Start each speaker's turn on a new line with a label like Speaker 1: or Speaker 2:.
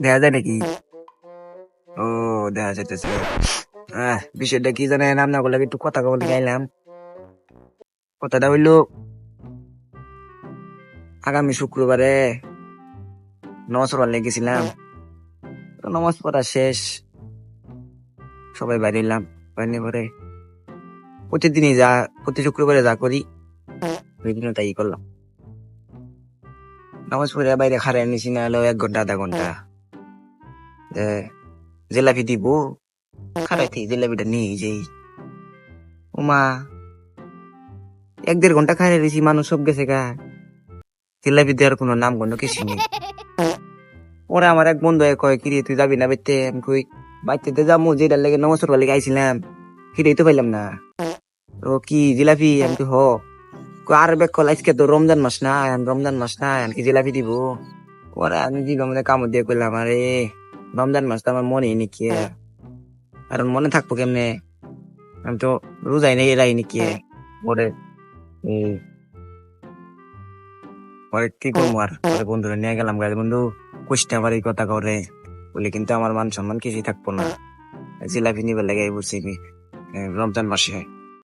Speaker 1: দেখা যায় নাকি? ও, দেখা যাইতেছে। বিষয়টা কি জানেন, আপনার লাগে একটু কথা বলে গাইলাম। কথাটা হইলো, আগামী শুক্রবারে নামাজ পড়ার লেগেছিলাম। নামাজ পড়া শেষ, সবাই বাইরে এলাম। বাইরে পরে প্রতিদিনই প্রতি শুক্রবারে যা করি ওই দিনও তাই করলাম। নামাজ পড়ে বাইরে খারাই নিছি, না হলো 1 ঘন্টা 1/2 ঘন্টা জিলাপি দিব, খারাই থেকে জিলাপিটা নিয়ে যাই। ওমা, 1-1.5 ঘন্টা খাই রয়েছি, মানুষ সব গেছে গা, জিলাপি দেওয়ার কোনো নাম গন্ধ কিছু নেই। পরে আমার এক বন্ধু কয়, কিরে তুই যাবি না বাইতে? আমি কই, বাইতে যাবো, যেটার লেগে নামাজ পড়বার লেগে আইছিলাম, সেটাই তো পাইলাম না। ও কি জিলাপি? আমি তো আর বেক কল, আজকে তো রমজান মাস না, রমজান মাস না, কি জিলাপি দিব? ওরা আমি জিগা মধ্যে কামড় দিয়ে করলাম, আরে রমজান মাস তো আমার মনে নাকি, কারণ মনে থাকবো কেমনে? আমি তো রোজাই নেই, এরাই নাকি ওরে। পরে কি করবো আর, পরে বন্ধুরা নিয়ে গেলাম গাড়ি। বন্ধু কুষ্টা আবার এই কথা করে বলে কিন্তু আমার মান সম্মান কিছুই থাকবো না। জিলাপি নিবার লেগে বলছি রমজান মাসে।